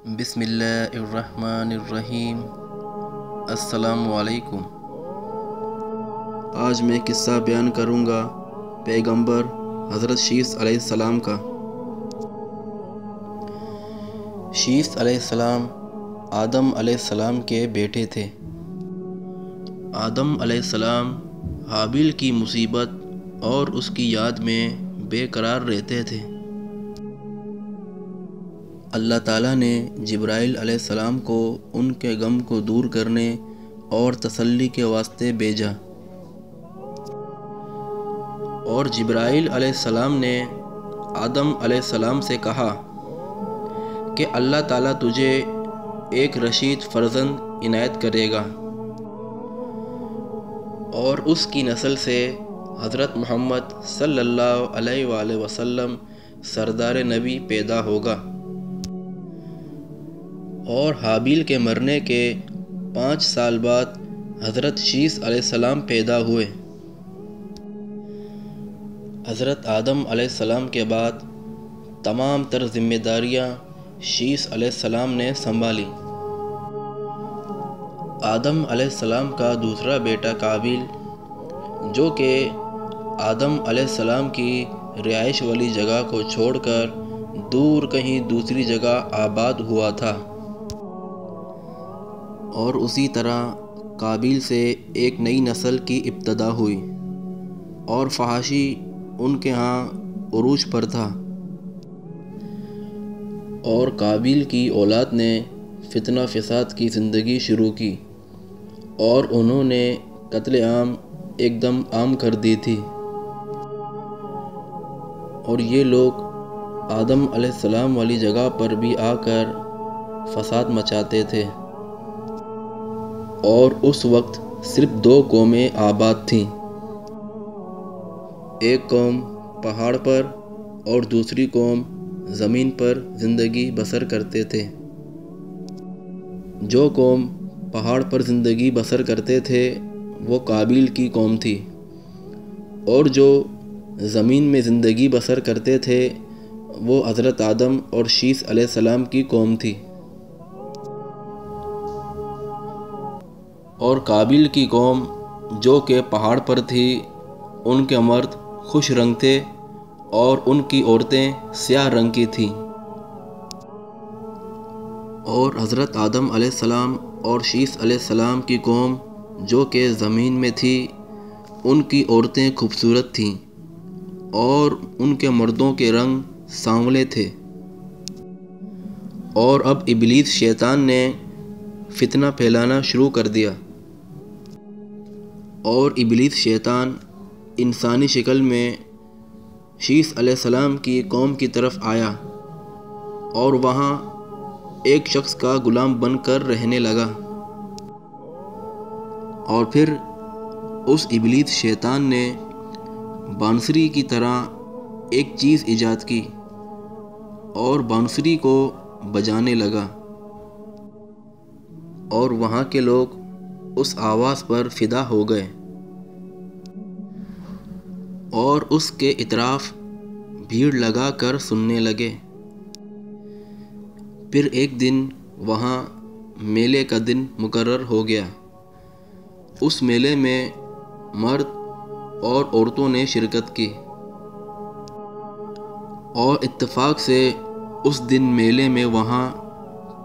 بسم اللہ الرحمن الرحیم۔ السلام علیکم۔ آج میں قصہ بیان کروں گا پیغمبر حضرت شیث علیہ السلام کا۔ شیث علیہ السلام آدم علیہ السلام کے بیٹے تھے۔ آدم علیہ السلام حابیل کی مصیبت اور اس کی یاد میں بے قرار رہتے تھے۔ اللہ تعالیٰ نے جبرائیل علیہ السلام کو ان کے غم کو دور کرنے اور تسلی کے واسطے بھیجا، اور جبرائیل علیہ السلام نے آدم علیہ السلام سے کہا کہ اللہ تعالیٰ تجھے ایک رشید فرزند عنایت کرے گا، اور اس کی نسل سے حضرت محمد صلی اللہ علیہ وآلہ وسلم سردار نبی پیدا ہوگا۔ اور حابیل کے مرنے کے 5 سال بعد حضرت شیث علیہ السلام پیدا ہوئے۔ حضرت آدم علیہ السلام کے بعد تمام تر ذمہ داریاں شیث علیہ السلام نے سنبھالی۔ آدم علیہ السلام کا دوسرا بیٹا قابیل، جو کہ آدم علیہ السلام کی رہائش والی جگہ کو چھوڑ کر دور کہیں دوسری جگہ آباد ہوا تھا، اور اسی طرح قابیل سے ایک نئی نسل کی ابتدا ہوئی، اور فحاشی ان کے ہاں عروج پر تھا۔ اور قابیل کی اولاد نے فتنہ فساد کی زندگی شروع کی، اور انہوں نے قتل عام ایک دم عام کر دی تھی، اور یہ لوگ آدم علیہ السلام والی جگہ پر بھی آ کر فساد مچاتے تھے۔ اور اس وقت صرف 2 قومیں آباد تھیں، ایک قوم پہاڑ پر اور دوسری قوم زمین پر زندگی بسر کرتے تھے۔ جو قوم پہاڑ پر زندگی بسر کرتے تھے وہ قابیل کی قوم تھی، اور جو زمین میں زندگی بسر کرتے تھے وہ حضرت آدم اور شیث علیہ السلام کی قوم تھی۔ اور قابیل کی قوم جو کہ پہاڑ پر تھی، ان کے مرد خوش رنگ تھے اور ان کی عورتیں سیاہ رنگ کی تھیں۔ اور حضرت آدم علیہ السلام اور شیث علیہ السلام کی قوم جو کہ زمین میں تھی، ان کی عورتیں خوبصورت تھیں اور ان کے مردوں کے رنگ سانولے تھے۔ اور اب ابلیس شیطان نے فتنہ پھیلانا شروع کر دیا، اور ابلیس شیطان انسانی شکل میں شیث علیہ السلام کی قوم کی طرف آیا، اور وہاں ایک شخص کا غلام بن کر رہنے لگا۔ اور پھر اس ابلیس شیطان نے بانسری کی طرح ایک چیز ایجاد کی اور بانسری کو بجانے لگا، اور وہاں کے لوگ اس آواز پر فدا ہو گئے، اور اس کے اطراف بھیڑ لگا کر سننے لگے۔ پھر ایک دن وہاں میلے کا دن مقرر ہو گیا۔ اس میلے میں مرد اور عورتوں نے شرکت کی، اور اتفاق سے اس دن میلے میں وہاں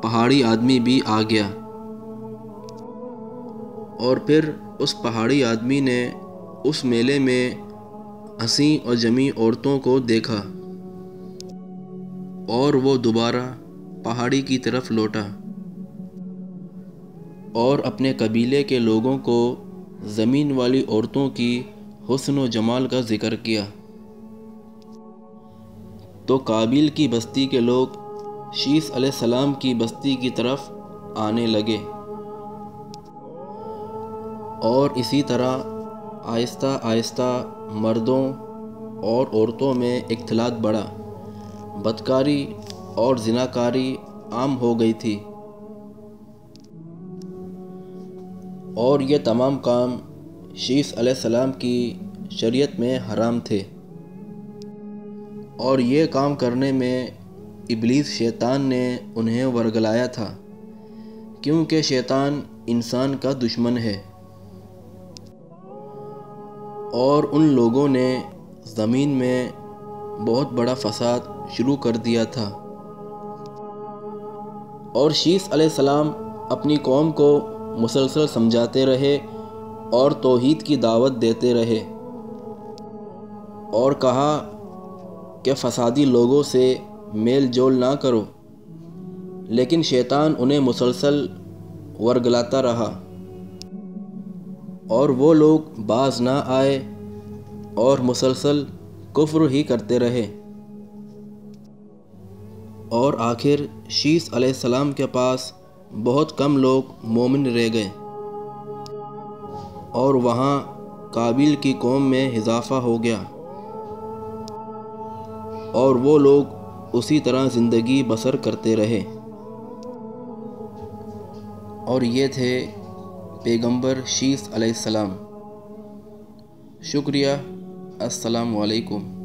پہاڑی آدمی بھی آ گیا۔ اور پھر اس پہاڑی آدمی نے اس میلے میں حسین اور جمیع عورتوں کو دیکھا، اور وہ دوبارہ پہاڑی کی طرف لوٹا، اور اپنے قبیلے کے لوگوں کو زمین والی عورتوں کی حسن و جمال کا ذکر کیا۔ تو قابیل کی بستی کے لوگ شیث علیہ السلام کی بستی کی طرف آنے لگے، اور اسی طرح آہستہ آہستہ مردوں اور عورتوں میں اختلاط بڑھا، بدکاری اور زناکاری عام ہو گئی تھی، اور یہ تمام کام شیث علیہ السلام کی شریعت میں حرام تھے، اور یہ کام کرنے میں ابلیس شیطان نے انہیں ورگلایا تھا، کیونکہ شیطان انسان کا دشمن ہے، اور ان لوگوں نے زمین میں بہت بڑا فساد شروع کر دیا تھا۔ اور شیس علیہ السلام اپنی قوم کو مسلسل سمجھاتے رہے اور توحید کی دعوت دیتے رہے، اور کہا کہ فسادی لوگوں سے میل جول نہ کرو، لیکن شیطان انہیں مسلسل ورگلاتا رہا اور وہ لوگ باز نہ آئے اور مسلسل کفر ہی کرتے رہے، اور آخر شیس علیہ السلام کے پاس بہت کم لوگ مومن رہ گئے، اور وہاں قابیل کی قوم میں اضافہ ہو گیا، اور وہ لوگ اسی طرح زندگی بسر کرتے رہے۔ اور یہ تھے پیغمبر شیس علیہ السلام۔ شکریہ۔ السلام علیکم۔